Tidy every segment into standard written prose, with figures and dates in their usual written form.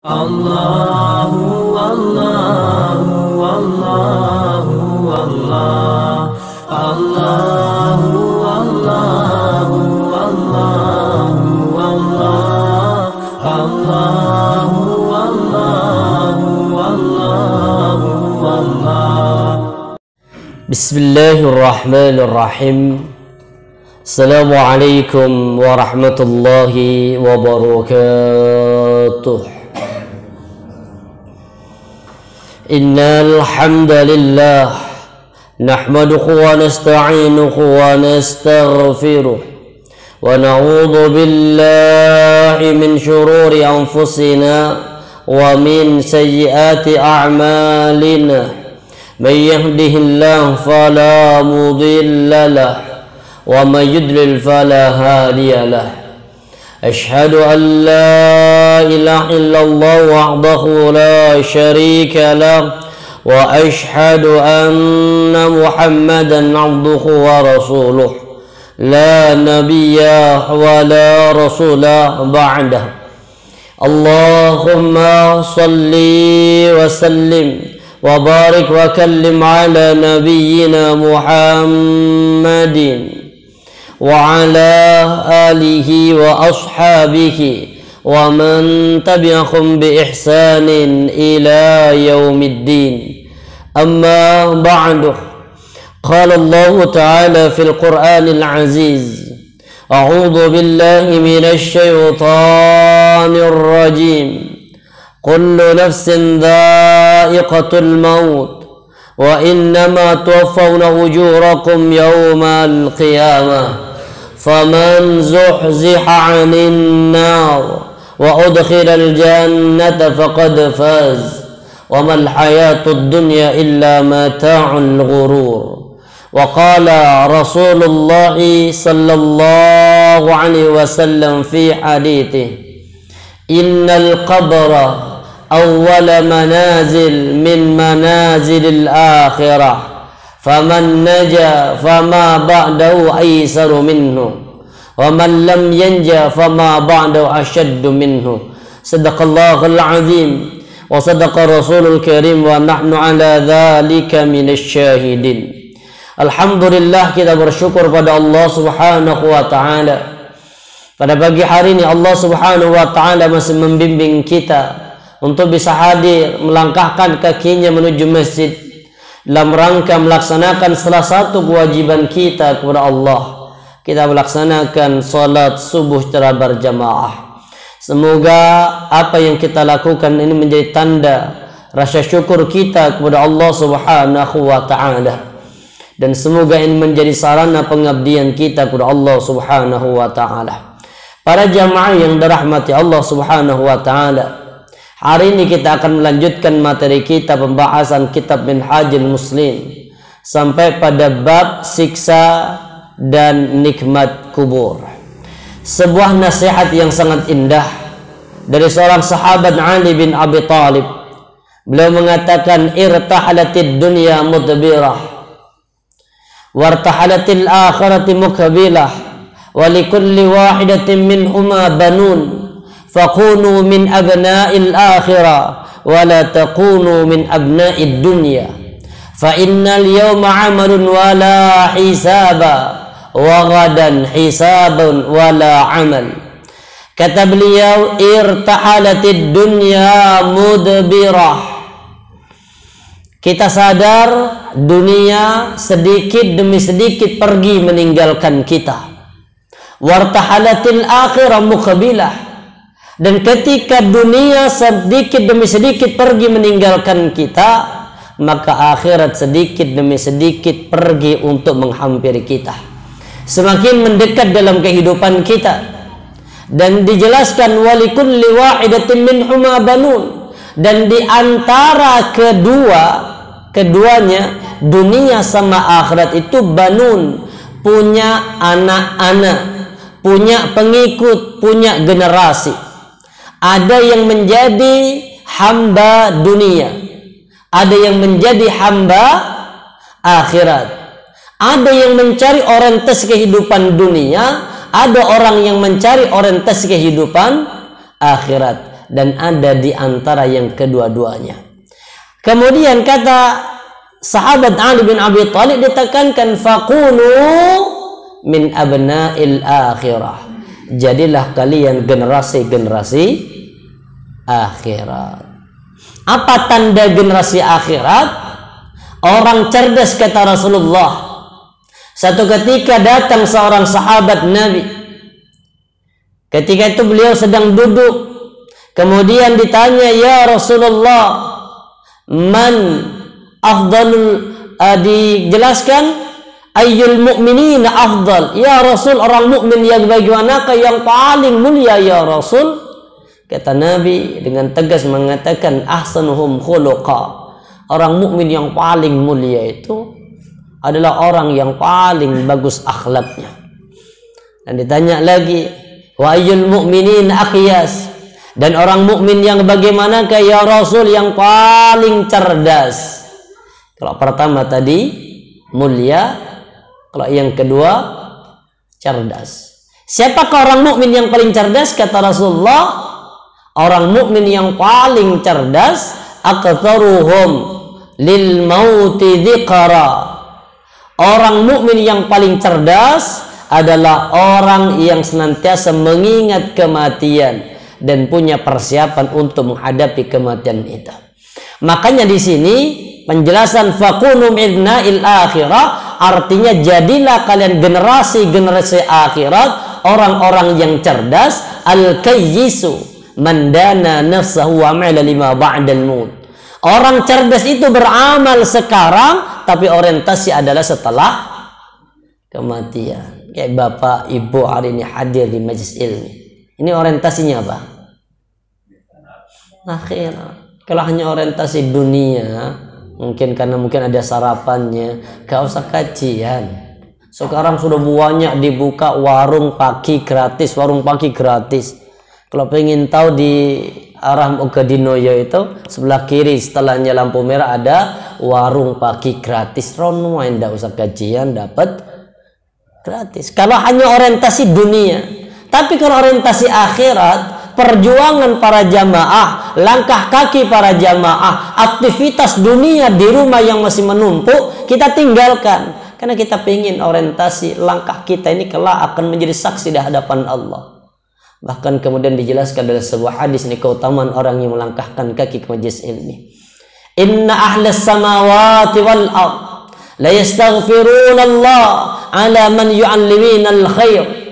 Allahu Allahu Allahu Allah Allahu Allahu Allahu Allah Allahu Allahu Allahu Allah. Bismillahirrahmanirrahim. Assalamualaikum warahmatullahi wabarakatuh. Innal hamdalillah nahmaduhu wa nasta'inuhu wa nastaghfiruh wa na'udzu billahi min shururi anfusina wa min sayyiati a'malina. Man yahdihillahu fala mudilla lahu wa man yudlil fala hadiya lahu. أشهد أن لا إله إلا الله وحده لا شريك له وأشهد أن محمدا عبده ورسوله لا نبي ولا رسول بعده. اللهم صل وسلم وبارك وكلم على نبينا محمد وعلى آله وأصحابه ومن تبعهم بإحسان إلى يوم الدين. أما بعد، قال الله تعالى في القرآن العزيز: أعوذ بالله من الشيطان الرجيم. كل نفس ذائقة الموت وإنما توفون أجوركم يوم القيامة فمن زحزح عن النار وأدخل الجنة فقد فاز وما الحياة الدنيا إلا متاع الغرور. وقال رسول الله صلى الله عليه وسلم في حديثه: إن القبر أول منازل من منازل الآخرة فمن نجا فما بعده أيسر منه ومن لم ينجا فما بعده أشد منه. صدق الله العظيم وصدق رسول الكريم ونحن على ذلك من الشاهدين. Alhamdulillah, kita bersyukur pada Allah Subhanahu wa taala. Pada pagi hari ini Allah Subhanahu wa taala masih membimbing kita untuk bisa hadir melangkahkan kakinya menuju masjid dalam rangka melaksanakan salah satu kewajiban kita kepada Allah. Kita melaksanakan salat subuh secara berjamaah. Semoga apa yang kita lakukan ini menjadi tanda rasa syukur kita kepada Allah Subhanahu wa taala, dan semoga ini menjadi sarana pengabdian kita kepada Allah Subhanahu wa taala. Para jamaah yang dirahmati Allah Subhanahu wa taala, hari ini kita akan melanjutkan materi kita pembahasan kitab Minhajul Muslim sampai pada bab siksa dan nikmat kubur. Sebuah nasihat yang sangat indah dari seorang sahabat Ali bin Abi Thalib. Beliau mengatakan, irtahalatid dunya mudbirah wartahalatil akhirati mukbilah wa likulli wahidatin minhuma banun فَكُونُوا مِنْ أَبْنَاءِ الْآخِرَةِ وَلَا تَكُونُوا مِنْ أَبْنَاءِ الدُّنْيَا فَإِنَّ الْيَوْمَ عَمَلٌ وَلَا حِسَابٌ وَغَدًا حِسَابٌ وَلَا عَمَلٌ. Kata beliau, irtahalatid dunya mudbirah. Kita sadar dunia sedikit demi sedikit pergi meninggalkan kita. Wartahalatil akhirah mukbilah. Dan ketika dunia sedikit demi sedikit pergi meninggalkan kita, maka akhirat sedikit demi sedikit pergi untuk menghampiri kita, semakin mendekat dalam kehidupan kita. Dan dijelaskan walikulli wahidatin minhuma banun, dan di antara keduanya dunia sama akhirat itu banun, punya anak-anak, punya pengikut, punya generasi. Ada yang menjadi hamba dunia, ada yang menjadi hamba akhirat. Ada yang mencari orientasi kehidupan dunia, ada orang yang mencari orientasi kehidupan akhirat. dan ada di antara yang kedua-duanya. Kemudian kata sahabat Ali bin Abi Thalib ditekankan, faqulu min abna'il akhirah. Jadilah kalian generasi-generasi akhirat. Apa tanda generasi akhirat? Orang cerdas, kata Rasulullah. Satu ketika datang seorang sahabat Nabi. Ketika itu beliau sedang duduk. Kemudian ditanya, ya Rasulullah, man afdalul, dijelaskan ayyul mu'minina afdal. Ya Rasul, orang mukmin yang bagaimanakah yang paling mulia ya Rasul? Kata Nabi dengan tegas mengatakan, ahsanuhum khuluqa. Orang mukmin yang paling mulia itu adalah orang yang paling bagus akhlaknya. Dan ditanya lagi, wa ayyul mu'minin akhyas. Dan orang mukmin yang bagaimanakah ya Rasul yang paling cerdas? Kalau pertama tadi mulia, kalau yang kedua cerdas. Siapakah orang mukmin yang paling cerdas? Kata Rasulullah, orang mukmin yang paling cerdas, aqtaruhum lil mauti dzikra. Orang mukmin yang paling cerdas adalah orang yang senantiasa mengingat kematian dan punya persiapan untuk menghadapi kematian itu. Makanya di sini penjelasan faqulu min'il akhirah artinya jadilah kalian generasi-generasi akhirat, orang-orang yang cerdas, al-kayyisu man dana nafsahu wa 'amila lima ba'dal maut. Orang cerdas itu beramal sekarang, tapi orientasi adalah setelah kematian. Kayak bapak, ibu hari ini hadir di majlis ilmi. Ini orientasinya apa? Akhirat. Kalau hanya orientasi dunia, mungkin karena mungkin ada sarapannya, gak usah kajian. Sekarang sudah banyak dibuka warung pagi gratis, Kalau pengen tahu di arah Mogadinoyo itu sebelah kiri setelahnya lampu merah ada warung pagi gratis. Rono ndak usah kajian dapat gratis. Kalau hanya orientasi dunia, tapi kalau orientasi akhirat, perjuangan para jamaah, langkah kaki para jamaah, aktivitas dunia di rumah yang masih menumpuk kita tinggalkan karena kita ingin orientasi langkah kita ini kelak akan menjadi saksi di hadapan Allah. Bahkan kemudian dijelaskan dalam sebuah hadis ini keutamaan orang yang melangkahkan kaki ke majlis ilmi. Inna ahlas samawati wal ard la yastaghfiruna Allah ala man yu'allimina al-khair.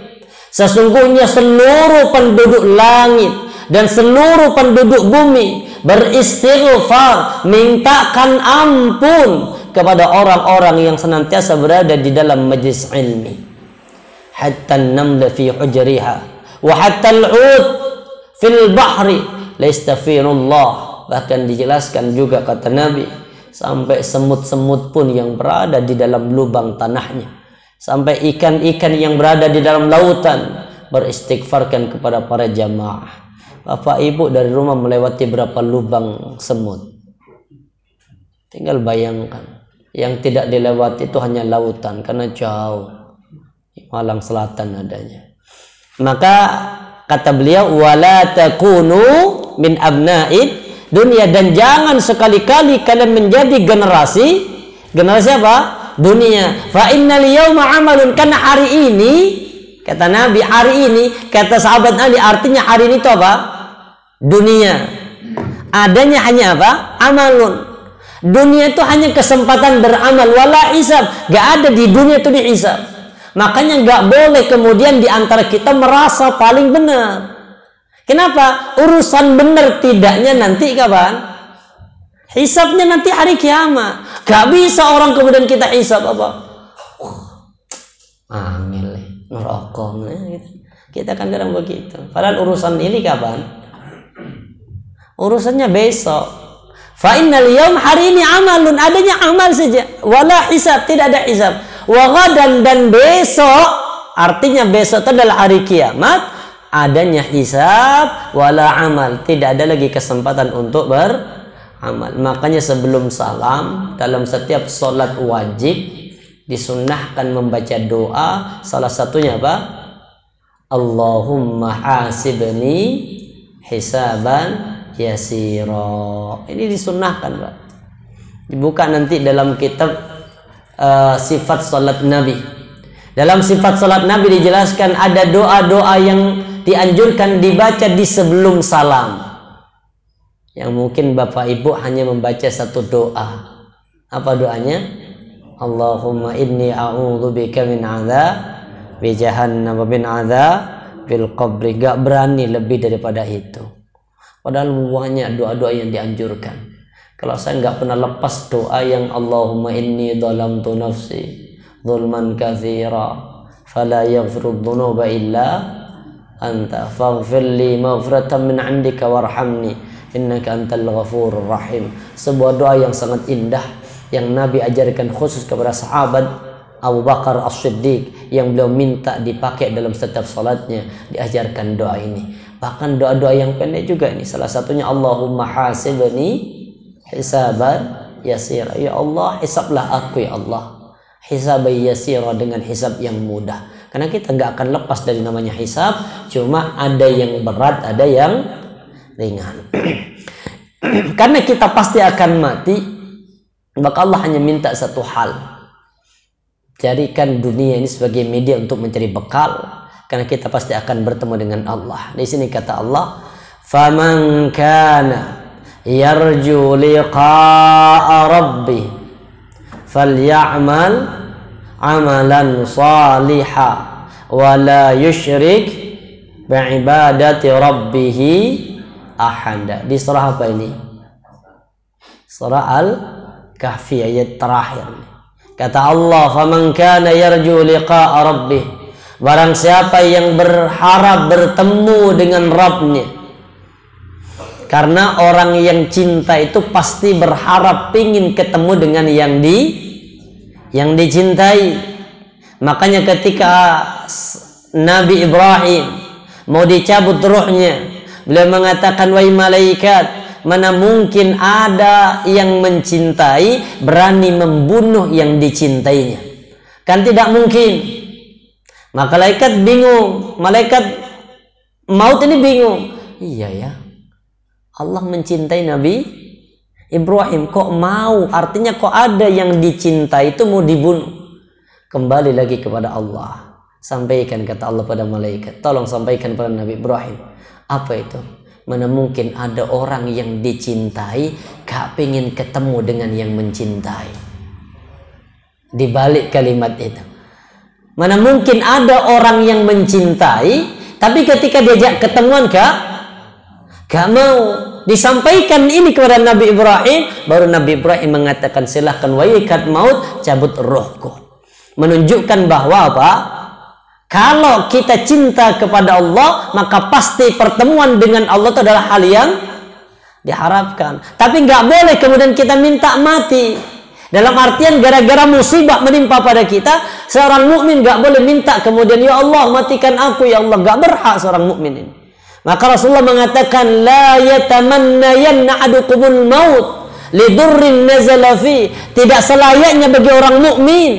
Sesungguhnya seluruh penduduk langit dan seluruh penduduk bumi beristighfar, mintakan ampun kepada orang-orang yang senantiasa berada di dalam majlis ilmi. Hatta an-namla fi hujriha wa hatta al-'ud fil bahri la yastaghfirullah. Bahkan dijelaskan juga kata Nabi, sampai semut-semut pun yang berada di dalam lubang tanahnya, sampai ikan-ikan yang berada di dalam lautan beristighfarkan kepada para jamaah. Bapak ibu dari rumah melewati berapa lubang semut? Tinggal bayangkan. Yang tidak dilewati itu hanya lautan karena jauh, Malang Selatan adanya. Maka kata beliau, wala takunu min abna'id dunia, dan jangan sekali-kali kalian menjadi generasi apa? Dunia. Fa innal yawma amalun, karena hari ini, kata Nabi, hari ini, kata sahabat Ali, artinya hari ini itu apa? Dunia. Adanya hanya apa? Amalun. Dunia itu hanya kesempatan beramal, wala hisab. Gak ada di dunia itu dihisab. Makanya gak boleh kemudian di antara kita merasa paling benar. Kenapa? Urusan benar tidaknya nanti kapan? Hisabnya nanti hari kiamat. Gak bisa orang kemudian kita hisab apa? Angel, ngerokok. Kita kan kadang begitu. Padahal urusan ini kapan? Urusannya besok. Fa innal yawm, hari ini amalun, adanya amal saja. Wala hisab, tidak ada hisab. Wa ghadan, dan besok, artinya besok itu adalah hari kiamat, adanya hisab wala amal, tidak ada lagi kesempatan untuk beramal. Makanya sebelum salam dalam setiap sholat wajib disunnahkan membaca doa, salah satunya apa? Allahumma hasibni hisaban yasira. Ini disunnahkan, Pak. Dibuka nanti dalam kitab sifat salat Nabi. Dalam sifat salat Nabi dijelaskan ada doa-doa yang dianjurkan dibaca di sebelum salam. Yang mungkin Bapak Ibu hanya membaca satu doa. Apa doanya? Allahumma inni a'udzubika min adzabi jahannam wa min adzabil qabri. Gak berani lebih daripada itu. Padahal banyak doa-doa yang dianjurkan. Kalau saya nggak pernah lepas doa yang Allahumma inni dhalamtu nafsi dzulman katsira fala yaghfiru dzunuba illa anta faghfir li maghfiratan min 'indika warhamni innaka antal ghafurur rahim. Sebuah doa yang sangat indah yang Nabi ajarkan khusus kepada sahabat Abu Bakar As-Siddiq, yang beliau minta dipakai dalam setiap salatnya. Diajarkan doa ini. Bahkan doa-doa yang pendek juga ini. Salah satunya Allahumma hasibni hisaban yasira. Ya Allah, hisablah aku ya Allah. Hisaban yasira, dengan hisab yang mudah. Karena kita nggak akan lepas dari namanya hisab. Cuma ada yang berat, ada yang ringan. Karena kita pasti akan mati, maka Allah hanya minta satu hal. Jadikan dunia ini sebagai media untuk mencari bekal. Karena kita pasti akan bertemu dengan Allah. Di sini kata Allah, "Faman kana yarju liqa'a rabbi falyamal amalan salihah wa la yusyrik bi'ibadati rabbih ahada." Di surah apa ini? Surah Al-Kahfi ayat terakhir. Kata Allah, "Faman kana yarju liqa'a rabbih." Barang siapa yang berharap bertemu dengan Rabbnya. Karena orang yang cinta itu pasti berharap ingin ketemu dengan yang dicintai. Makanya ketika Nabi Ibrahim mau dicabut ruhnya, beliau mengatakan, "Wahai malaikat, mana mungkin ada yang mencintai berani membunuh yang dicintainya? Kan tidak mungkin." Maka malaikat bingung, malaikat maut ini bingung. Iya ya, Allah mencintai Nabi Ibrahim, kok mau? Artinya kok ada yang dicintai itu mau dibunuh. Kembali lagi kepada Allah. Sampaikan, kata Allah pada malaikat, tolong sampaikan pada Nabi Ibrahim. Apa itu? Mana mungkin ada orang yang dicintai gak pengen ketemu dengan yang mencintai. Di balik kalimat itu, mana mungkin ada orang yang mencintai tapi ketika diajak ketemuan gak mau. Disampaikan ini kepada Nabi Ibrahim, baru Nabi Ibrahim mengatakan, silahkan wahai maut, cabut rohku. Menunjukkan bahwa apa? Kalau kita cinta kepada Allah, maka pasti pertemuan dengan Allah itu adalah hal yang diharapkan. Tapi nggak boleh kemudian kita minta mati. Dalam artian gara-gara musibah menimpa pada kita, seorang mukmin nggak boleh minta kemudian, ya Allah matikan aku ya Allah. Nggak berhak seorang mukmin ini. Maka Rasulullah mengatakan, la yatamannayanna ahadukumul maut lidurrin nazala fi. Tidak selayaknya bagi orang mukmin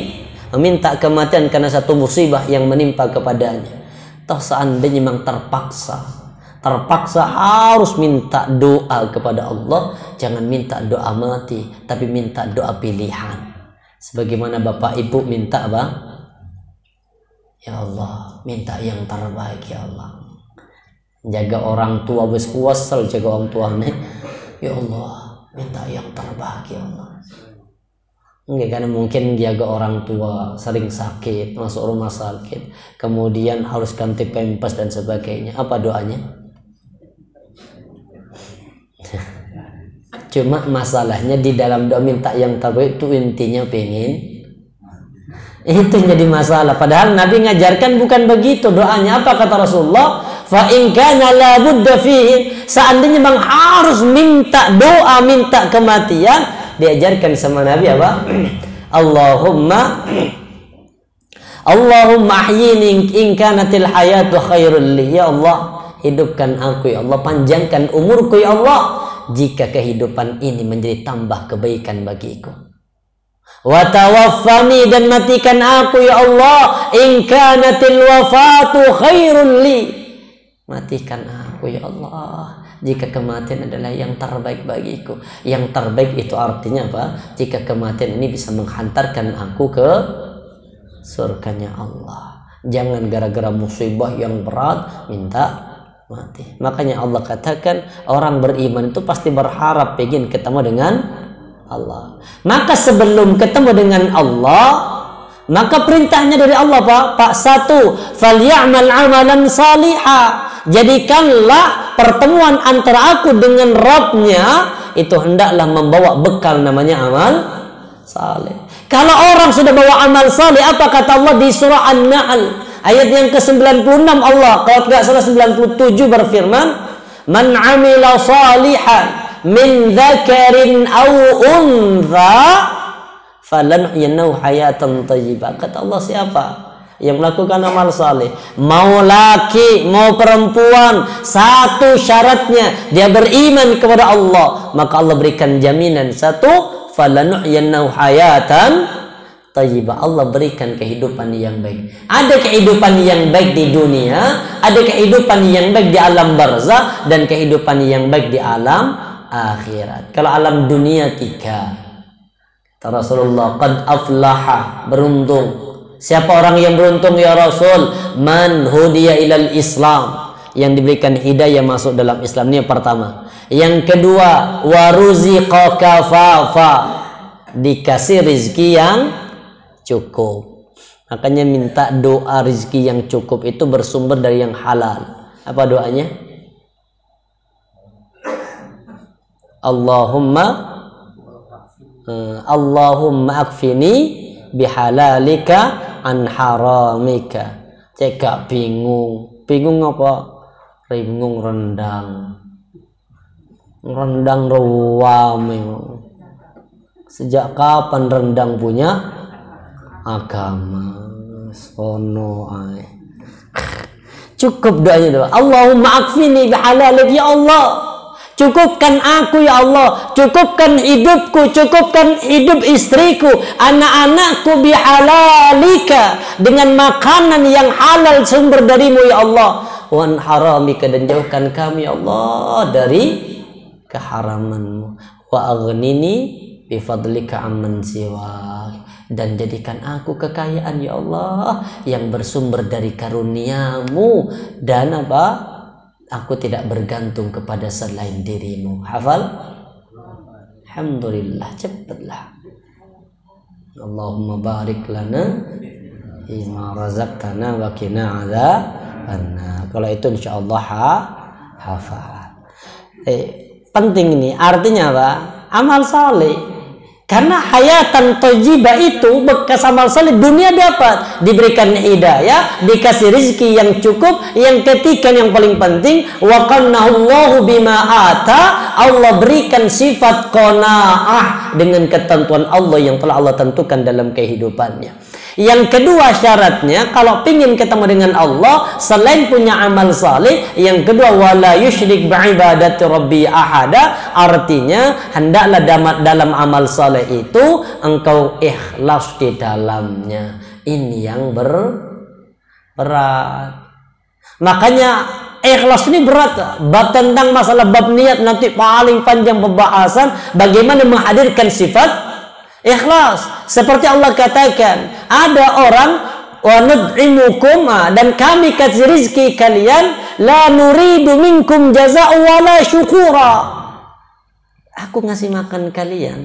meminta kematian karena satu musibah yang menimpa kepadanya. Toh seandainya memang terpaksa harus minta doa kepada Allah, jangan minta doa mati, tapi minta doa pilihan. Sebagaimana Bapak Ibu minta apa? Ya Allah, minta yang terbaik ya Allah. Jaga orang tua, wis kuasal jaga orang tua nih. Ya Allah, minta yang terbaik ya Allah. Enggak, karena mungkin jaga orang tua sering sakit, masuk rumah sakit, kemudian harus ganti pampers dan sebagainya. Apa doanya? Cuma masalahnya di dalam doa minta yang terbaik itu intinya pengen. Itu jadi masalah. Padahal Nabi ngajarkan bukan begitu doanya. Apa kata Rasulullah? Fa in kana la budda fihi. Seandainya memang harus minta doa, minta kematian, diajarkan sama Nabi apa? Allahumma ahyini in kanatil hayatu khairul li. Ya Allah, hidupkan aku ya Allah, panjangkan umurku ya Allah jika kehidupan ini menjadi tambah kebaikan bagiku. Wa tawaffani, dan matikan aku ya Allah in kanatil wafatu khairul li. Matikan aku ya Allah jika kematian adalah yang terbaik bagiku. Yang terbaik itu artinya apa? Jika kematian ini bisa menghantarkan aku ke surganya Allah. Jangan gara-gara musibah yang berat minta mati. Makanya Allah katakan orang beriman itu pasti berharap ingin ketemu dengan Allah. Maka sebelum ketemu dengan Allah, maka perintahnya dari Allah Pak. Satu, falyamal amalan salihah. Jadikanlah pertemuan antara aku dengan Rabbnya itu hendaklah membawa bekal namanya amal saleh. Kalau orang sudah bawa amal saleh, apa kata Allah di surah An-Nahl ayat yang ke-96, Allah kalau tidak salah 97 berfirman, man amila salihan min dzakarin aw untha falanuhyiyannahu hayatan thayyibah. Kata Allah, siapa yang melakukan amal saleh, mau laki mau perempuan, satu syaratnya dia beriman kepada Allah, maka Allah berikan jaminan satu, falanuhyiyannahu hayatan thayyibah. Allah berikan kehidupan yang baik. Ada kehidupan yang baik di dunia, ada kehidupan yang baik di alam barzakh, dan kehidupan yang baik di alam akhirat. Kalau alam dunia 3, Rasulullah, qad aflaha, beruntung. Siapa orang yang beruntung ya Rasul? Man hudiya ilal Islam, yang diberikan hidayah masuk dalam Islam. Ini yang pertama. Yang kedua, waruziqa kafafa, dikasih rizki yang cukup. Makanya minta doa rizki yang cukup itu bersumber dari yang halal. Apa doanya? Allahumma akfini bihalalika an haramika. Cekak bingung apa? Bingung rendang ruam. Sejak kapan rendang punya agama? Sono ay. Cukup doanya doa. Allahumma akfini bihalalika, ya Allah, cukupkan aku ya Allah, cukupkan hidupku, cukupkan hidup istriku, anak-anakku bihalalika, dengan makanan yang halal sumber darimu ya Allah, wan haramika, dan jauhkan kami ya Allah dari keharamanmu, wa aghnini bifadlika amman siwak, dan jadikan aku kekayaan ya Allah yang bersumber dari karuniamu, dan apa? Aku tidak bergantung kepada selain dirimu. Hafal? Alhamdulillah, cepatlah. Allahumma barik lana bima razaqtana wa qina adzabannar. Kalau itu insyaallah hafal. Penting ini, artinya apa? Amal saleh. Karena hayatan thayyibah itu bekas amal saleh, dunia dapat, diberikan hidayah, dikasih rezeki yang cukup. Yang ketiga yang paling penting, wa qannahullahu bima ata, Allah berikan sifat qanaah dengan ketentuan Allah yang telah Allah tentukan dalam kehidupannya. Yang kedua syaratnya, kalau ingin ketemu dengan Allah selain punya amal saleh, yang kedua wala yusyrik bi'ibadati rabbi ahada, artinya hendaklah dalam amal saleh itu engkau ikhlas di dalamnya. Ini yang berat. Makanya ikhlas ini berat. Bab tentang masalah bab niat nanti paling panjang pembahasan, bagaimana menghadirkan sifat ikhlas. Seperti Allah katakan, ada orang wa nud'imukum, dan kami kasih rizki kalian, la nuridu minkum jaza'u wala syukura. Aku ngasih makan kalian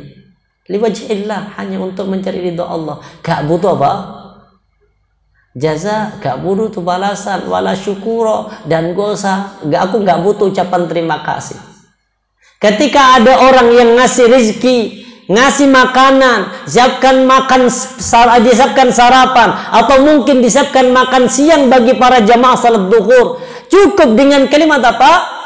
liwajhillah, hanya untuk mencari ridha Allah. Gak butuh apa? Jaza, gak butuh tuh balasan, wala syukura, dan aku gak butuh ucapan terima kasih. Ketika ada orang yang ngasih rizki, ngasih makanan, siapkan sarapan, atau mungkin disiapkan makan siang bagi para jamaah salat duhur, cukup dengan kalimat apa?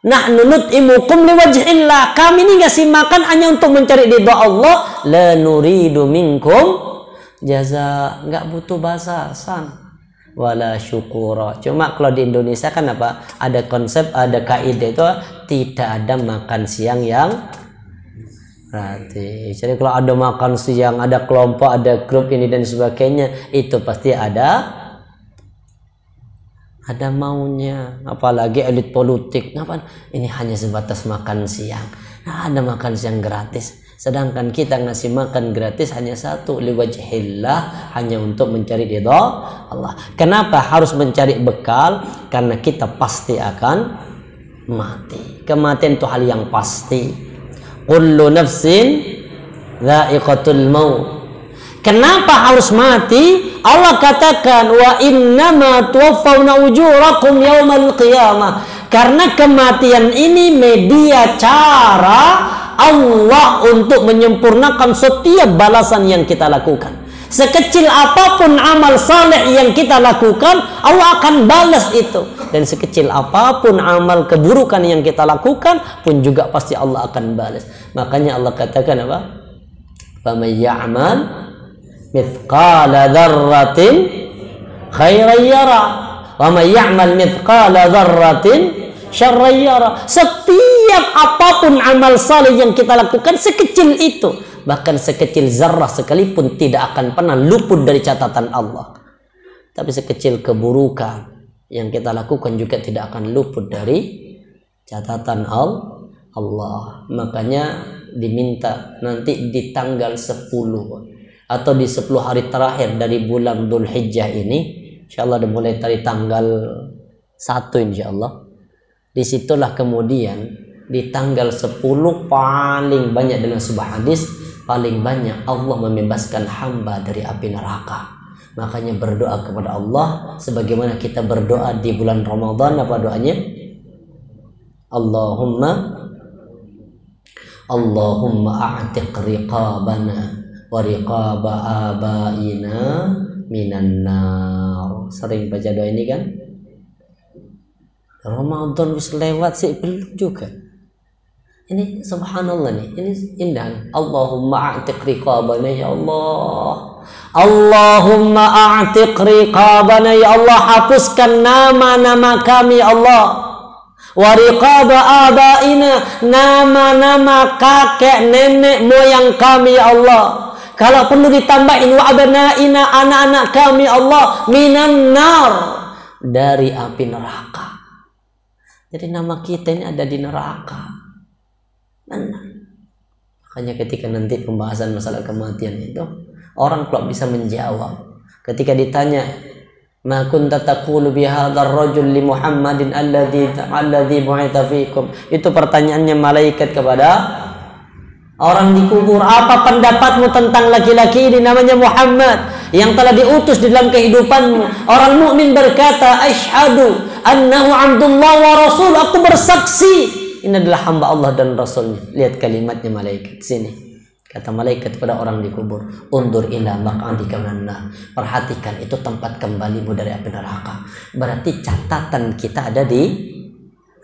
Nahnu nut'imukum liwajhillah, kami ini ngasih makan hanya untuk mencari ridha Allah, la nuridu minkum jaza, nggak butuh balasan wala syukura. Cuma kalau di Indonesia kan apa? Ada konsep, ada kaidah itu tidak ada makan siang yang gratis. Jadi kalau ada makan siang, ada kelompok, ada grup ini dan sebagainya, itu pasti ada ada maunya. Apalagi elit politik, ngapain? Ini hanya sebatas makan siang. Nah, ada makan siang gratis. Sedangkan kita ngasih makan gratis hanya satu, liwajhillah, hanya untuk mencari ridha Allah. Kenapa harus mencari bekal? Karena kita pasti akan mati. Kematian itu hal yang pasti. Kullu nafsin dha'iqatul maut. Kenapa harus mati? Allah katakan wa innama tuwaffawna ujurakum yaumal qiyamah. Karena kematian ini media cara Allah untuk menyempurnakan setiap balasan yang kita lakukan. Sekecil apapun amal saleh yang kita lakukan, Allah akan balas itu. Dan sekecil apapun amal keburukan yang kita lakukan pun juga pasti Allah akan balas. Makanya Allah katakan apa? Faman ya'mal mithqala dzarratin khairan yara wa man ya'mal mithqala dzarratin syarran yara. Setiap apapun amal saleh yang kita lakukan sekecil itu, bahkan sekecil zarrah sekalipun tidak akan pernah luput dari catatan Allah. Tapi sekecil keburukan yang kita lakukan juga tidak akan luput dari catatan Allah. Makanya diminta nanti di tanggal 10 atau di 10 hari terakhir dari bulan Dzulhijjah ini, insyaallah dimulai dari tanggal 1 insyaallah. Disitulah kemudian di tanggal 10 paling banyak dalam sebuah hadis, paling banyak Allah membebaskan hamba dari api neraka. Makanya berdoa kepada Allah sebagaimana kita berdoa di bulan Ramadan. Apa doanya? Allahumma a'tiq riqabana wa riqaba abaina minan nar. Sering baca doa ini kan? Ramadan wis lewat sih belum juga. Ini subhanallah nih, ini indah. Allahumma a'tiq riqabana ya Allah. Allahumma a'tiq riqabana ya Allah, hapuskan nama-nama kami Allah. Wa riqaba abaina, nama-nama kakek nenek moyang kami Allah. Kalau perlu ditambahin wa abnaina, anak-anak kami Allah, minan nar, dari api neraka. Jadi nama kita ini ada di neraka. Mana? Makanya ketika nanti pembahasan masalah kematian itu, orang kalau bisa menjawab ketika ditanya ma kunta taqulu bi hadzal rajul li Muhammadin alladzi bu'itha fikum, itu pertanyaannya malaikat kepada orang di kubur, apa pendapatmu tentang laki-laki ini namanya Muhammad yang telah diutus di dalam kehidupanmu? Orang mukmin berkata asyhadu annahu abdullah wa rasul, aku bersaksi ini adalah hamba Allah dan Rasulnya. Lihat kalimatnya malaikat sini. Kata malaikat kepada orang di kubur, undur ila maq'adika minan nar. Perhatikan itu tempat kembalimu dari api neraka. Berarti catatan kita ada di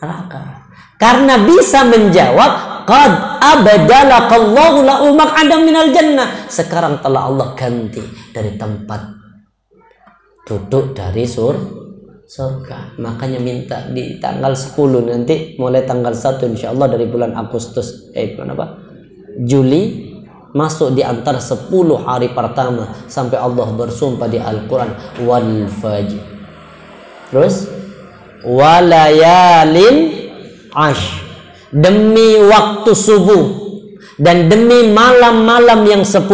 neraka. Karena bisa menjawab qad abdalakallahu lahu maq'adan minal jannah. Sekarang telah Allah ganti dari tempat duduk dari surga. Makanya minta di tanggal 10 nanti, mulai tanggal 1 insyaallah dari bulan Agustus bulan apa? Juli, masuk di antara 10 hari pertama sampai Allah bersumpah di Al-Qur'an wal fajr. Terus walayalin ash, demi waktu subuh dan demi malam-malam yang 10.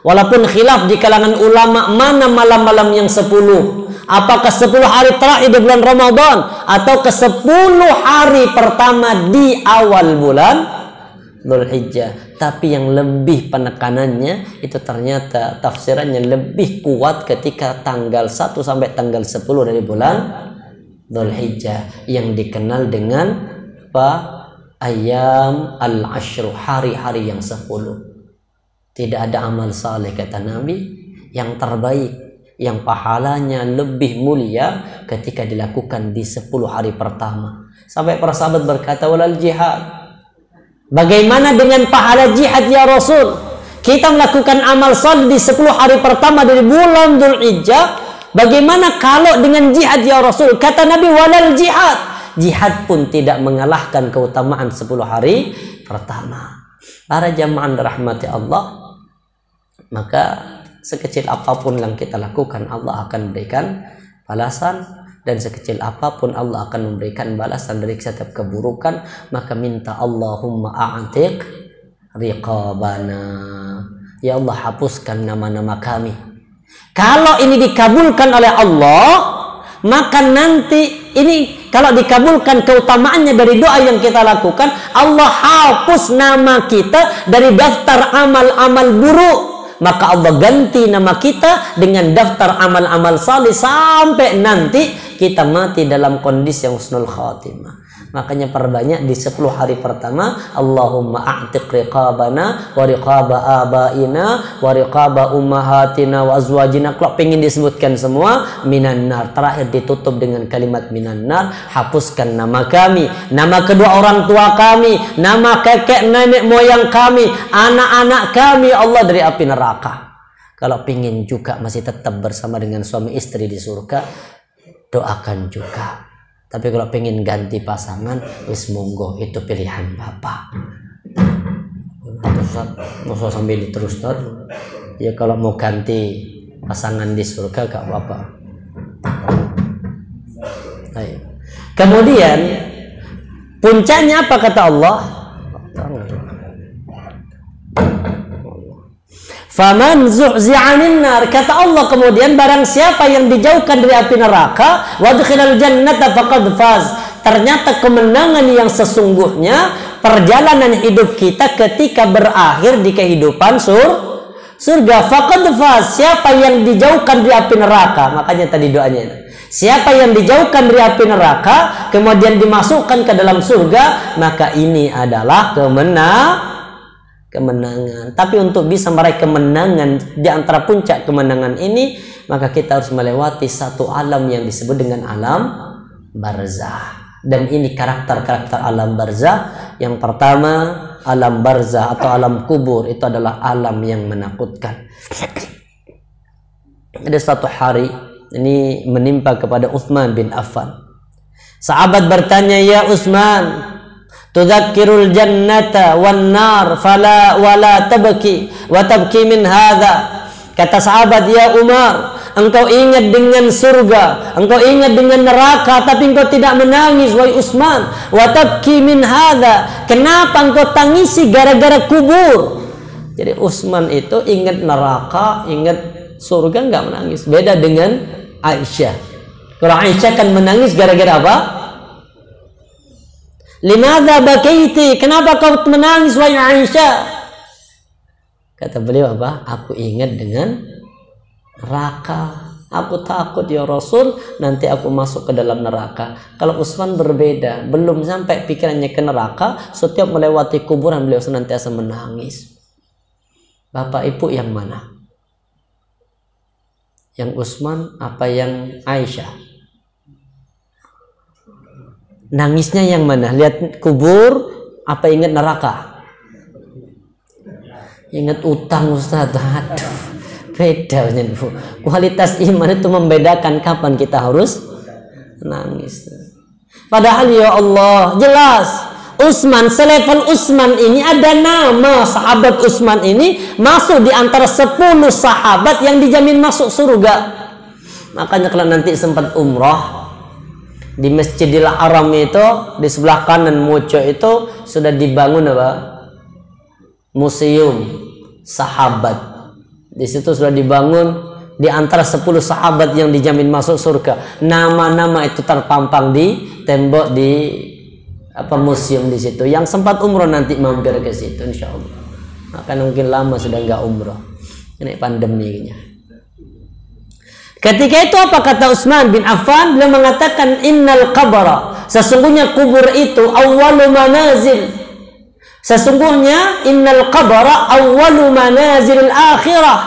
Walaupun khilaf di kalangan ulama mana malam-malam yang 10. Apakah 10 hari terakhir di bulan Ramadan atau ke 10 hari pertama di awal bulan Dzulhijjah. Tapi yang lebih penekanannya itu ternyata tafsirannya lebih kuat ketika tanggal 1 sampai tanggal 10 dari bulan Dzulhijjah yang dikenal dengan apa? Ayam al-ashru, hari-hari yang 10. Tidak ada amal saleh kata Nabi yang terbaik, yang pahalanya lebih mulia ketika dilakukan di 10 hari pertama. Sampai para sahabat berkata walal jihad, bagaimana dengan pahala jihad ya Rasul? Kita melakukan amal saleh di 10 hari pertama dari bulan Dzulhijjah, bagaimana kalau dengan jihad ya Rasul? Kata Nabi walal jihad, jihad pun tidak mengalahkan keutamaan 10 hari pertama. Para jamaah rahmati Allah, maka sekecil apapun yang kita lakukan Allah akan berikan balasan. dan sekecil apapun Allah akan memberikan balasan dari setiap keburukan. Maka minta Allahumma a'tiq riqabana, ya Allah hapuskan nama-nama kami. Kalau ini dikabulkan oleh Allah, maka nanti ini kalau dikabulkan keutamaannya dari doa yang kita lakukan, Allah hapus nama kita dari daftar amal-amal buruk. Maka Allah ganti nama kita dengan daftar amal-amal salih sampai nanti kita mati dalam kondisi yang husnul khatimah. Makanya perbanyak di 10 hari pertama, Allahumma a'tiq riqabana wa riqaba abaina wa riqaba ummahatina wa azwajina. Kalau pengen disebutkan semua, minan nar. Terakhir ditutup dengan kalimat minan nar. Hapuskan nama kami, nama kedua orang tua kami, nama kakek nenek moyang kami, anak-anak kami, Allah, dari api neraka. Kalau pengen juga masih tetap bersama dengan suami istri di surga, doakan juga. Tapi kalau pengen ganti pasangan, wis monggo, itu pilihan Bapak. Masa sambil terus ya, kalau mau ganti pasangan di surga gak apa-apa. Kemudian puncaknya apa kata Allah? Faman zuhzi'anin nar, kata Allah kemudian, barang siapa yang dijauhkan dari api neraka, wadkhilal jannata faqad faz. Ternyata kemenangan yang sesungguhnya perjalanan hidup kita ketika berakhir di kehidupan surga. Faqad faz, siapa yang dijauhkan dari api neraka. Makanya tadi doanya, siapa yang dijauhkan dari api neraka kemudian dimasukkan ke dalam surga, maka ini adalah kemenangan. Tapi untuk bisa meraih kemenangan, di antara puncak kemenangan ini, maka kita harus melewati satu alam yang disebut dengan alam barzah. Dan ini karakter-karakter alam barzah. Yang pertama, alam barzah atau alam kubur itu adalah alam yang menakutkan. Ada satu hari ini menimpa kepada Utsman bin Affan. Sahabat bertanya, ya Utsman, tudzakirul jannata wan nar fala wala tabki wa tabki min hadha. Kata sahabat, ya Umar, engkau ingat dengan surga, engkau ingat dengan neraka, tapi engkau tidak menangis. Wahai Utsman, wa tabki min hadha, kenapa engkau tangisi gara-gara kubur? Jadi Utsman itu ingat neraka, ingat surga, enggak menangis. Beda dengan Aisyah. Kalau Aisyah kan menangis gara-gara apa? Limadha bakaiti, kenapa kau menangis wahai Aisyah? Kata beliau apa? Aku ingat dengan neraka. Aku takut ya Rasul, nanti aku masuk ke dalam neraka. Kalau Utsman berbeda, belum sampai pikirannya ke neraka, setiap melewati kuburan beliau senantiasa menangis. Bapak ibu yang mana? Yang Utsman apa yang Aisyah? Nangisnya yang mana? Lihat kubur apa ingat neraka? Ingat utang Ustaz. Aduh, beda Bu. Kualitas iman itu membedakan kapan kita harus nangis. Padahal ya Allah, jelas Utsman, selevel Utsman ini ada nama sahabat Utsman ini masuk di antara 10 sahabat yang dijamin masuk surga. Makanya kalau nanti sempat umrah di Masjidil Haram itu, di sebelah kanan Mojo itu sudah dibangun apa? Museum sahabat. Di situ sudah dibangun di antara 10 sahabat yang dijamin masuk surga. Nama-nama itu terpampang di tembok di apa museum di situ. Yang sempat umroh nanti mampir ke situ insya Allah. Akan mungkin lama sudah nggak umroh. Ini pandeminya. Ketika itu apa kata Utsman bin Affan? Beliau mengatakan, innal qabra, sesungguhnya kubur itu awwalu manazil. Sesungguhnya innal qabra awwalu manazil akhirah.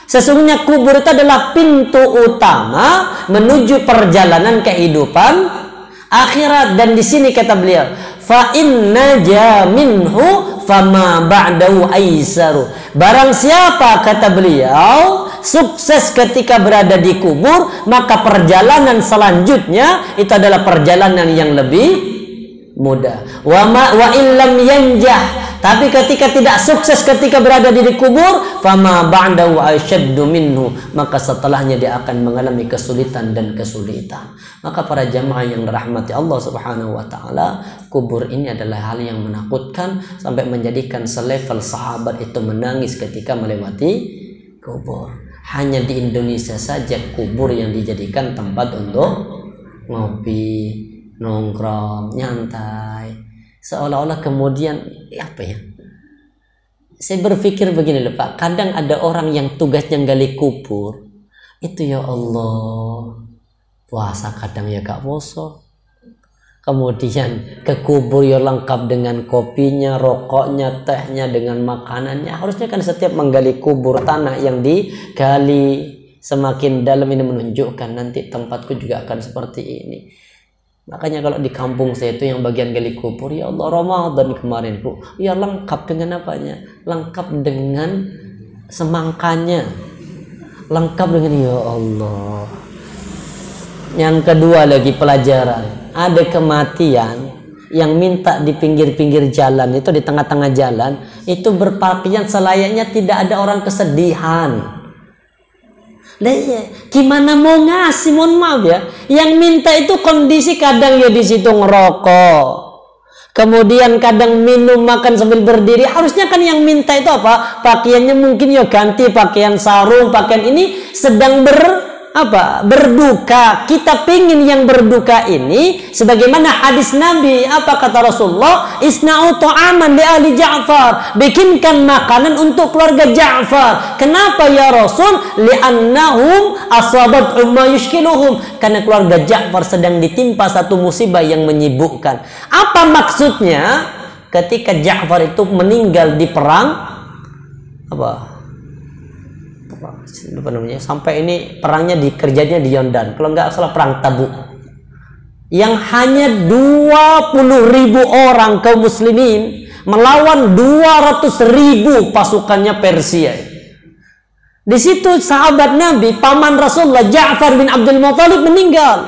Sesungguhnya kubur itu adalah pintu utama menuju perjalanan kehidupan akhirat. Dan di sini kata beliau, fa inna jaminhu fama ba'dahu aisaru. Barang siapa kata beliau sukses ketika berada di kubur, maka perjalanan selanjutnya itu adalah perjalanan yang lebih mudah. Wa illam yanjah, Tapi ketika tidak sukses ketika berada di kubur, fama ba'dahu asyaddu minhu, maka setelahnya dia akan mengalami kesulitan dan kesulitan. Maka para jamaah yang dirahmati Allah Subhanahu wa taala, kubur ini adalah hal yang menakutkan sampai menjadikan selevel sahabat itu menangis ketika melewati kubur. Hanya di Indonesia saja kubur yang dijadikan tempat untuk ngopi, nongkrong, nyantai. Seolah-olah kemudian apa ya? Saya berpikir begini loh Pak, kadang ada orang yang tugasnya gali kubur. Itu ya Allah, puasa kadang ya gak puasa. Kemudian ke kubur ya lengkap dengan kopinya, rokoknya, tehnya, dengan makanannya. Harusnya kan setiap menggali kubur, tanah yang digali semakin dalam ini menunjukkan nanti tempatku juga akan seperti ini. Makanya kalau di kampung saya itu yang bagian gali kubur, ya Allah, Ramadan kemarin Bu, ya lengkap dengan apanya? Lengkap dengan semangkanya, lengkap dengan ya Allah. Yang kedua lagi pelajaran, ada kematian yang minta di pinggir-pinggir jalan, itu di tengah-tengah jalan, itu berpakaian selayaknya tidak ada orang kesedihan. Gimana mau ngasih, mohon maaf ya, yang minta itu kondisi kadang ya di situ ngerokok, kemudian kadang minum, makan sambil berdiri. Harusnya kan yang minta itu apa? Pakaiannya mungkin ya ganti pakaian sarung, pakaian ini sedang berduka. Kita pingin yang berduka ini sebagaimana hadis Nabi, apa kata Rasulullah? Isna'u ta'aman li ahli Ja'far, bikinkan makanan untuk keluarga Ja'far. Kenapa ya Rasul? Li'annahum asabathum ma yushkiluhum, karena keluarga Ja'far sedang ditimpa satu musibah yang menyibukkan. Apa maksudnya? Ketika Ja'far itu meninggal di perang lupa namanya, sampai ini perangnya kerjanya di Yordan, kalau nggak salah perang Tabuk, yang hanya 20.000 orang kaum muslimin melawan 200.000 pasukannya Persia. Di situ sahabat Nabi, paman Rasulullah Ja'far bin Abdul Muthalib meninggal.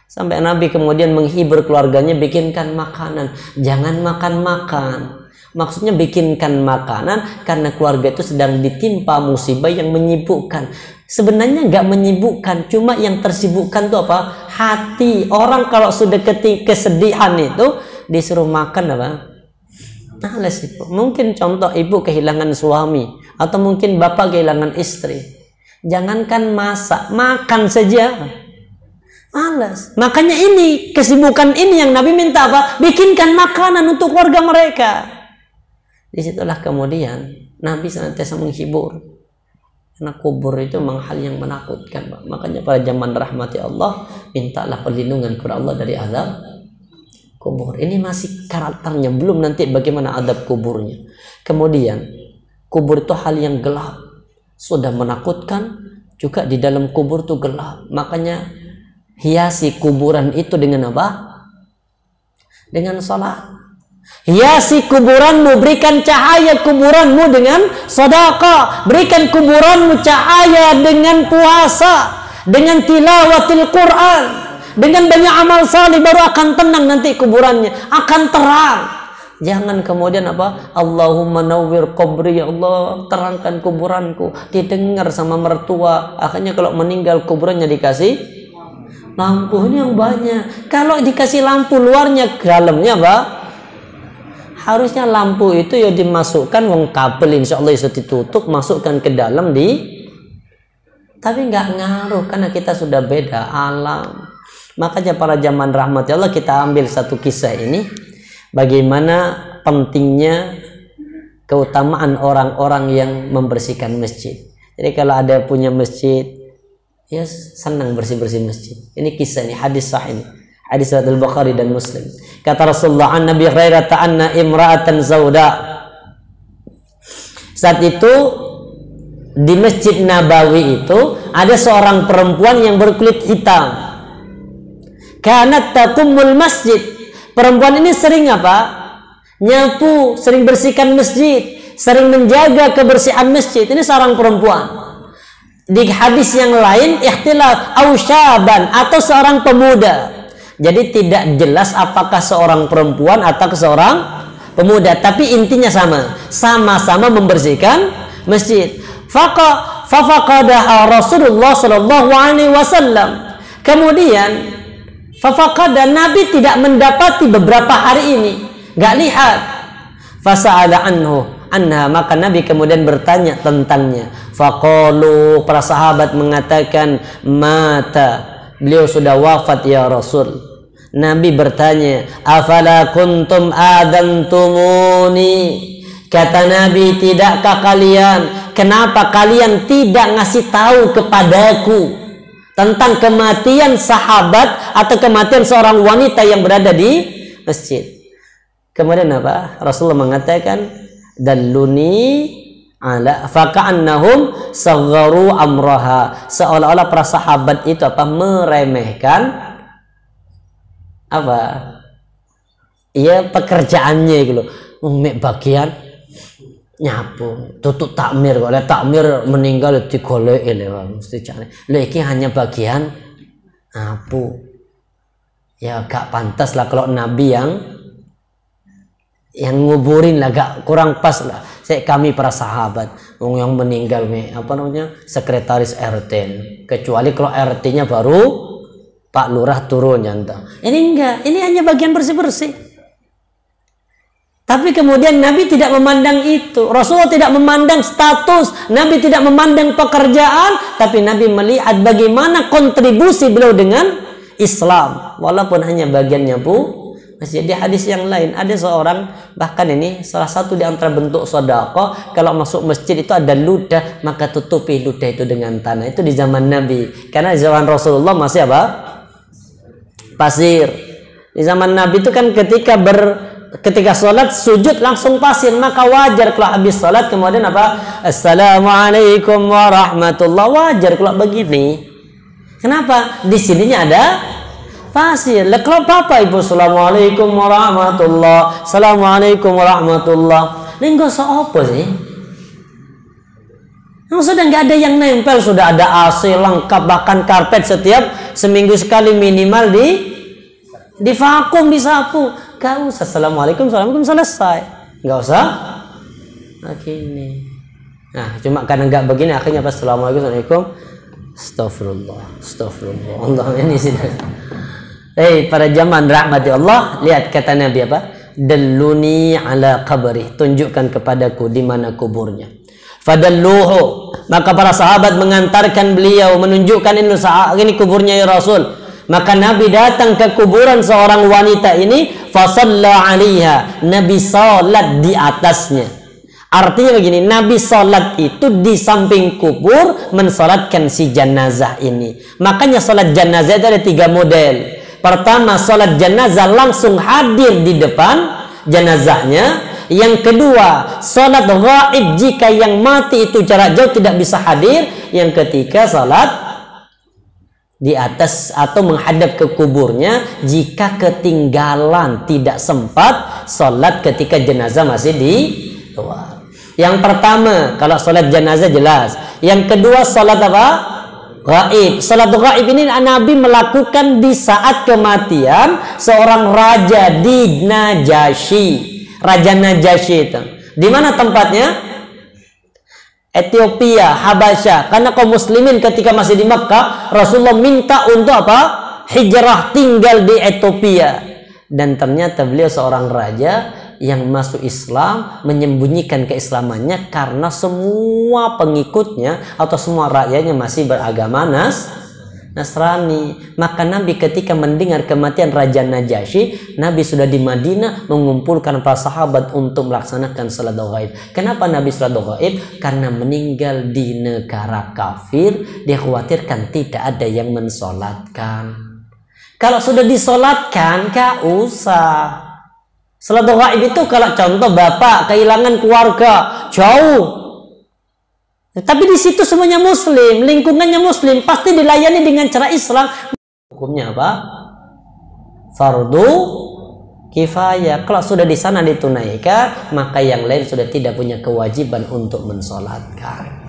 Sampai Nabi kemudian menghibur keluarganya, bikinkan makanan, jangan makan-makan. Maksudnya bikinkan makanan karena keluarga itu sedang ditimpa musibah yang menyibukkan. Sebenarnya nggak menyibukkan, cuma yang tersibukkan itu apa? Hati. Orang kalau sudah kesedihan itu disuruh makan apa? Males ibu. Mungkin contoh ibu kehilangan suami, atau mungkin bapak kehilangan istri. Jangankan masak, makan saja malas. Makanya ini kesibukan ini yang Nabi minta apa? Bikinkan makanan untuk keluarga mereka. Disitulah kemudian Nabi senantiasa menghibur, karena kubur itu memang hal yang menakutkan. Makanya pada zaman rahmati Allah, mintalah perlindungan kepada Allah dari azab kubur. Ini masih karakternya, belum nanti bagaimana adab kuburnya. Kemudian kubur itu hal yang gelap, sudah menakutkan, juga di dalam kubur itu gelap. Makanya hiasi kuburan itu dengan apa? Dengan salat. Hiasi kuburanmu, berikan cahaya kuburanmu dengan sedekah, berikan kuburanmu cahaya dengan puasa, dengan tilawatil Quran, dengan banyak amal saleh, baru akan tenang nanti kuburannya, akan terang. Jangan kemudian apa? Allahumma nawwir qabri, ya Allah terangkan kuburanku, didengar sama mertua. Akhirnya kalau meninggal kuburannya dikasih lampu, ini yang banyak. Kalau dikasih lampu luarnya, dalamnya apa? Harusnya lampu itu ya dimasukkan wong kabel, insya Allah itu ditutup, masukkan ke dalam tapi nggak ngaruh karena kita sudah beda alam. Makanya para zaman rahmat Allah, kita ambil satu kisah ini, bagaimana pentingnya keutamaan orang-orang yang membersihkan masjid. Jadi kalau ada punya masjid, ya senang bersih-bersih masjid. Ini kisah, ini hadis sahih ini. Hadis riwayat Al-Bukhari dan Muslim. Kata Rasulullah an Nabi Hurairah anna imra'atan zauda. Saat itu di Masjid Nabawi itu ada seorang perempuan yang berkulit hitam. Kanat tatumul masjid. Perempuan ini sering apa? Nyapu, sering bersihkan masjid, sering menjaga kebersihan masjid. Ini seorang perempuan. Di hadis yang lain ikhtilaf au syaban, atau seorang pemuda. Jadi tidak jelas apakah seorang perempuan atau seorang pemuda, tapi intinya sama-sama membersihkan masjid. Fafaqadaha Rasulullah sallallahu alaihi wasallam. Kemudian fafaqada, Nabi tidak mendapati beberapa hari ini, enggak lihat. Fasa'ala anha, maka Nabi kemudian bertanya tentangnya. Faqalu, para sahabat mengatakan, mata, beliau sudah wafat ya Rasul. Nabi bertanya, afala kuntum adantumuni, kata Nabi, tidakkah kalian, kenapa kalian tidak ngasih tahu kepadaku tentang kematian sahabat atau kematian seorang wanita yang berada di masjid? Kemudian apa? Rasulullah mengatakan, dalluni ala faka'annahum sagharu amraha, seolah-olah para sahabat itu apa, meremehkan apa? Iya, pekerjaannya gitu loh. Bagian nyapu, tutup takmir, kalau takmir meninggal digolek mesti cari. Lho iki hanya bagian nyapu. Ya gak pantas lah kalau Nabi yang nguburin lah, gak kurang pas lah. Kami para sahabat yang meninggal apa namanya, sekretaris RT, kecuali kalau RT-nya baru Pak Lurah turun nyantang. Ini enggak, ini hanya bagian bersih-bersih. Tapi kemudian Nabi tidak memandang itu. Rasulullah tidak memandang status, Nabi tidak memandang pekerjaan, tapi Nabi melihat bagaimana kontribusi beliau dengan Islam, walaupun hanya bagiannya masih. Di hadis yang lain ada seorang, bahkan ini salah satu di antara bentuk sedekah, kalau masuk masjid itu ada ludah, maka tutupi ludah itu dengan tanah. Itu di zaman Nabi, karena di zaman Rasulullah masih apa? Pasir. Di zaman Nabi itu kan ketika sholat sujud langsung pasir, maka wajar kalau habis sholat kemudian apa? Assalamualaikum warahmatullahi, wajar kalau begini. Kenapa? Di sininya ada pasir. Kalau Bapak Ibu Assalamualaikum warahmatullahi, Assalamualaikum warahmatullahi, ini nggak usah apa sih? Sudah nggak ada yang nempel, sudah ada AC lengkap, bahkan karpet setiap seminggu sekali minimal di vakum, disapu. Gak usah Assalamualaikum, Assalamualaikum, selesai. Gak usah nah, cuma karena nggak begini akhirnya pas Assalamualaikum, Assalamualaikum, Astagfirullah, Allah ini sih. Para jamaah rahmati Allah, lihat kata Nabi apa? Dalluni ala qabri, tunjukkan kepadaku di mana kuburnya. Fadalluhu, maka para sahabat mengantarkan beliau, menunjukkan ini kuburnya ya Rasul. Maka Nabi datang ke kuburan seorang wanita ini, fasalla 'alaiha, Nabi salat di atasnya. Artinya begini, Nabi salat itu di samping kubur, mensalatkan si jenazah ini. Makanya salat jenazah itu ada 3 model. Pertama, salat jenazah langsung hadir di depan jenazahnya. Yang kedua, salat ghaib jika yang mati itu jarak jauh tidak bisa hadir. Yang ketiga, salat di atas atau menghadap ke kuburnya jika ketinggalan, tidak sempat salat ketika jenazah masih di luar. Yang pertama, kalau salat jenazah jelas. Yang kedua, salat apa? Ghaib. Salat ghaib ini Nabi melakukan di saat kematian seorang raja di Najasyi. Raja Najasyi itu. Di mana tempatnya? Ethiopia, Habasyah. Karena kaum muslimin ketika masih di Makkah, Rasulullah minta untuk apa? Hijrah, tinggal di Ethiopia. Dan ternyata beliau seorang raja yang masuk Islam, menyembunyikan keislamannya karena semua pengikutnya atau semua rakyatnya masih beragama Nasrani. Maka Nabi ketika mendengar kematian Raja Najasyi, Nabi sudah di Madinah mengumpulkan para sahabat untuk melaksanakan salat ghaib. Kenapa Nabi salat ghaib? Karena meninggal di negara kafir, dikhawatirkan tidak ada yang mensolatkan. Kalau sudah disolatkan, gak usah. Salat ghaib itu kalau contoh bapak kehilangan keluarga jauh, tapi di situ semuanya muslim, lingkungannya muslim, pasti dilayani dengan cara Islam. Hukumnya apa? Fardu kifayah. Kalau sudah di sana ditunaikan, maka yang lain sudah tidak punya kewajiban untuk mensolatkan.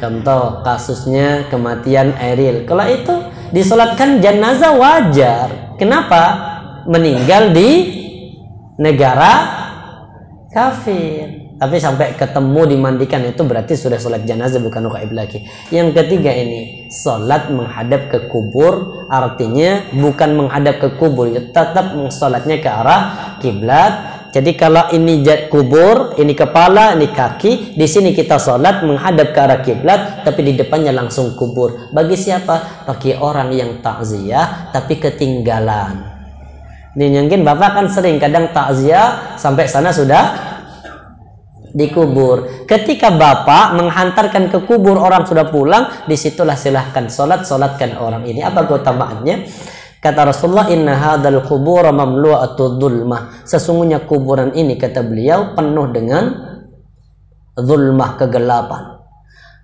Contoh kasusnya kematian Eril. Kalau itu disolatkan jenazah wajar. Kenapa? Meninggal di negara kafir. Tapi sampai ketemu dimandikan itu berarti sudah sholat jenazah, bukan gaib lagi. Yang ketiga ini sholat menghadap ke kubur, artinya bukan menghadap ke kubur, tetap sholatnya ke arah kiblat. Jadi kalau ini kubur, ini kepala, ini kaki, di sini kita sholat menghadap ke arah kiblat, tapi di depannya langsung kubur. Bagi siapa? Bagi orang yang takziah tapi ketinggalan. Ini mungkin bapak kan sering kadang takziah sampai sana sudah dikubur. Ketika bapak menghantarkan ke kubur, orang sudah pulang, disitulah silahkan solatkan orang ini. Apa keutamaannya? Kata Rasulullah, inna hadzal qubur mamlu'atu dzulmah. Sesungguhnya kuburan ini, kata beliau, penuh dengan zulmah, kegelapan.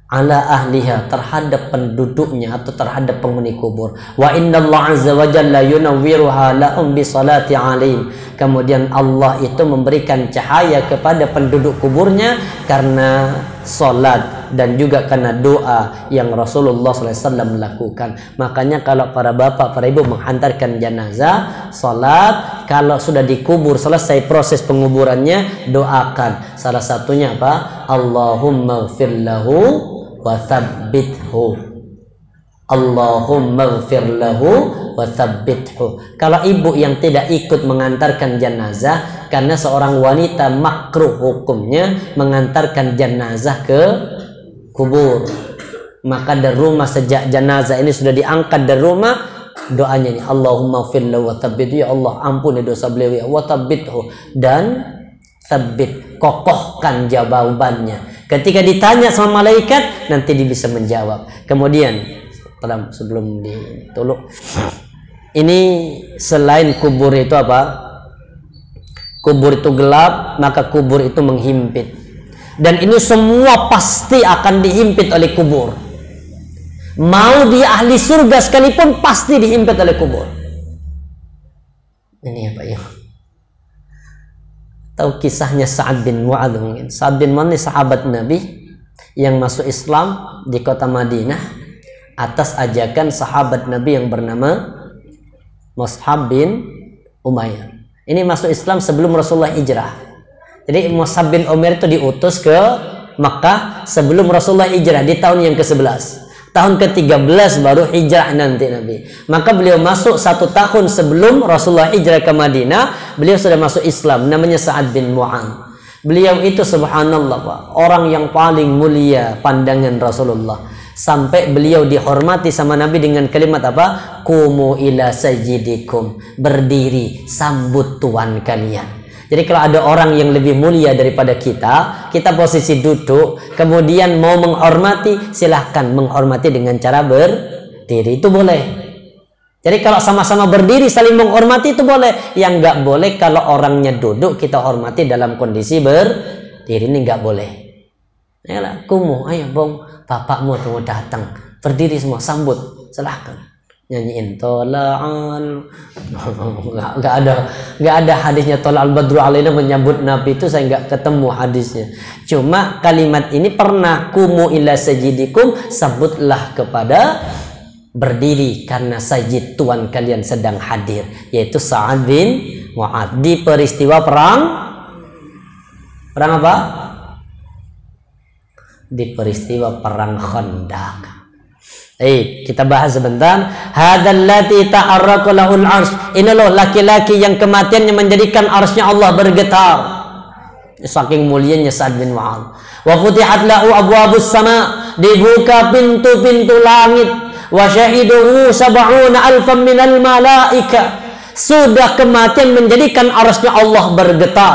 Ala ahliha, terhadap penduduknya atau terhadap penghuni kubur. Wa innallaha azza wa jalla yunawwiruha lahum bi salati alaihim. Kemudian Allah itu memberikan cahaya kepada penduduk kuburnya karena salat dan juga karena doa yang Rasulullah SAW lakukan. Makanya kalau para bapak, para ibu menghantarkan jenazah, salat, kalau sudah dikubur, selesai proses penguburannya, doakan. Salah satunya apa? Allahumma ighfir lahu wa tsabbithu. Allahumma ighfir lahu wa tsabbithu. Kalau ibu yang tidak ikut mengantarkan jenazah, karena seorang wanita makruh hukumnya mengantarkan jenazah ke kubur, maka dari rumah sejak jenazah ini sudah diangkat dari rumah, doanya ini Allahumma ighfir lahu wa tsabbithu, ya Allah ampuni dosa beliau ya wa tsabbithu, dan tsabbit, kokohkan jawabannya. Ketika ditanya sama malaikat, nanti dia bisa menjawab. Kemudian sebelum ditolak, ini selain kubur itu apa? Kubur itu gelap, maka kubur itu menghimpit. Dan ini semua pasti akan dihimpit oleh kubur. Mau dia ahli surga sekalipun pasti dihimpit oleh kubur. Ini apa ya? Tahu kisahnya Sa'ad bin Mu'adz mungkin. Sa'ad bin Mu'adz ini sahabat Nabi yang masuk Islam di kota Madinah atas ajakan sahabat Nabi yang bernama Mus'ab bin Umair. Ini masuk Islam sebelum Rasulullah hijrah. Jadi Mus'ab bin Umair itu diutus ke Makkah sebelum Rasulullah hijrah di tahun yang ke-11. Tahun ke-13 baru hijrah nanti Nabi. Maka beliau masuk 1 tahun sebelum Rasulullah hijrah ke Madinah, beliau sudah masuk Islam, namanya Sa'ad bin Mu'adz. Beliau itu subhanallah Pak, orang yang paling mulia pandangan Rasulullah. Sampai beliau dihormati sama Nabi dengan kalimat apa? Qumu ila sayyidikum, berdiri sambut tuan kalian. Jadi kalau ada orang yang lebih mulia daripada kita posisi duduk, kemudian mau menghormati, silahkan menghormati dengan cara berdiri, itu boleh. Jadi kalau sama-sama berdiri saling menghormati itu boleh. Yang nggak boleh kalau orangnya duduk kita hormati dalam kondisi berdiri, ini nggak boleh. Ayolah, kumu, ayo bong, bapakmu tuh datang, berdiri semua sambut, silahkan. Nyanyiin tola'al, nggak ada hadisnya tola'al badru alaina menyambut Nabi, itu saya nggak ketemu hadisnya. Cuma kalimat ini pernah, kumu ila sajidikum, sambutlah kepada berdiri karena sajid tuan kalian sedang hadir, yaitu Sa'ad bin Mu'adz di peristiwa perang apa? Di peristiwa perang Khandaq. Kita bahas sebentar. Hadzallati ta'arraqu lahul 'arsy. Ini loh laki-laki yang kematiannya menjadikan arsy-nya Allah bergetar. Saking mulianya Sa'ad bin Mu'adz. Wa futihat lahu abwabus sama, dibuka pintu-pintu langit. Wa syahiduhu 70,000 minal malaika. Sudah kematian menjadikan arsy-nya Allah bergetar.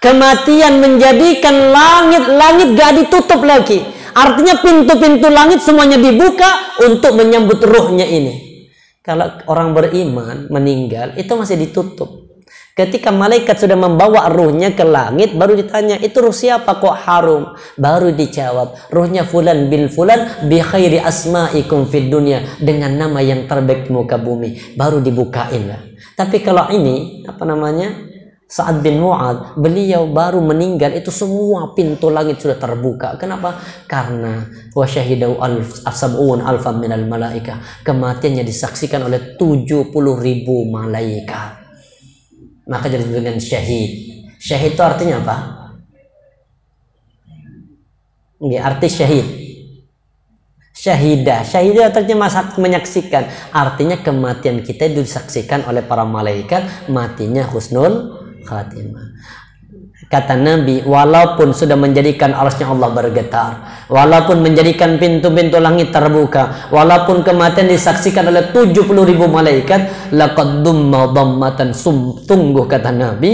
Kematian menjadikan langit-langit gak ditutup lagi. Artinya pintu-pintu langit semuanya dibuka untuk menyambut ruhnya ini. Kalau orang beriman meninggal itu masih ditutup. Ketika malaikat sudah membawa ruhnya ke langit, baru ditanya, itu ruh siapa kok harum? Baru dijawab, ruhnya fulan bin fulan bi khairi asma'ikum fid dunya, dengan nama yang terbaik muka bumi. Baru dibukain lah. Tapi kalau ini apa namanya? Sa'ad bin Mu'adz, beliau baru meninggal itu semua pintu langit sudah terbuka. Kenapa? Karena wa syahidahu 70,000 minal malaika. Kematiannya disaksikan oleh 70,000 malaikat. maka jadi dengan syahid. Syahid itu artinya apa? Arti syahid. Syahidah. Syahidah artinya menyaksikan. Artinya kematian kita disaksikan oleh para malaikat, matinya husnul khatimah. Kata Nabi, walaupun sudah menjadikan arasnya Allah bergetar, walaupun menjadikan pintu-pintu langit terbuka, walaupun kematian disaksikan oleh 70.000 malaikat, laqad dumma dhammatan tunggu, kata Nabi,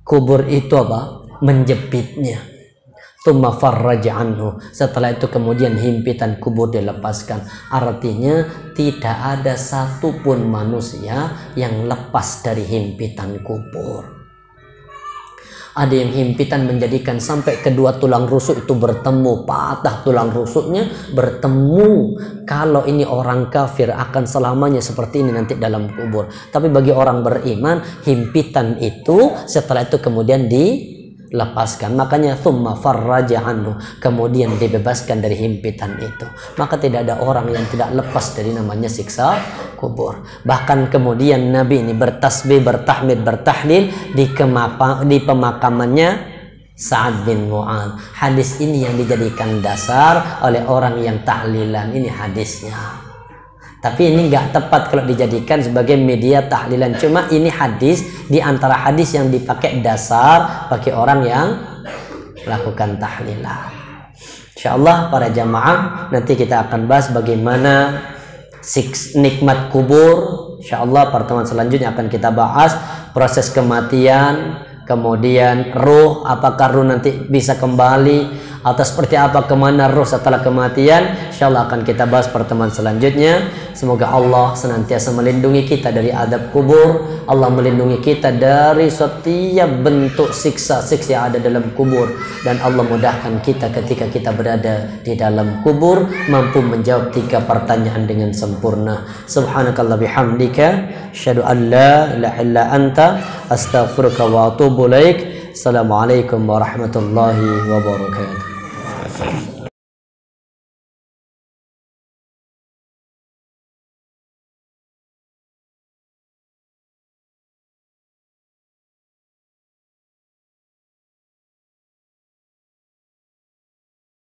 kubur itu apa? Menjepitnya. Tsumma farraja anhu. Setelah itu kemudian himpitan kubur dilepaskan. Artinya tidak ada satupun manusia yang lepas dari himpitan kubur. Ada yang himpitan menjadikan sampai kedua tulang rusuk itu bertemu, patah tulang rusuknya bertemu. Kalau ini orang kafir akan selamanya seperti ini nanti dalam kubur. Tapi bagi orang beriman, himpitan itu setelah itu kemudian dilepaskan. Makanya tsumma farraja anhu, kemudian dibebaskan dari himpitan itu. Maka tidak ada orang yang tidak lepas dari namanya siksa kubur. Bahkan kemudian Nabi ini bertasbih, bertahmid, bertahlil di pemakamannya Sa'ad bin Mu'adz. Hadis ini yang dijadikan dasar oleh orang yang tahlilan. Ini hadisnya. Tapi ini nggak tepat kalau dijadikan sebagai media tahlilan. Cuma ini hadis di antara hadis yang dipakai dasar bagi orang yang melakukan tahlilan. Insyaallah para jamaah, nanti kita akan bahas bagaimana nikmat kubur. Insyaallah pertemuan selanjutnya akan kita bahas proses kematian, kemudian ruh, apakah ruh nanti bisa kembali atau seperti apa, kemana ruh setelah kematian. Insyaallah akan kita bahas pertemuan selanjutnya. Semoga Allah senantiasa melindungi kita dari adab kubur, Allah melindungi kita dari setiap bentuk siksa-siksa yang ada dalam kubur, dan Allah mudahkan kita ketika kita berada di dalam kubur mampu menjawab 3 pertanyaan dengan sempurna. Subhanakallah bihamdika asyhadu an la ilaha illa anta astaghfiruka wa atubu ilaik. Assalamualaikum warahmatullahi wabarakatuh.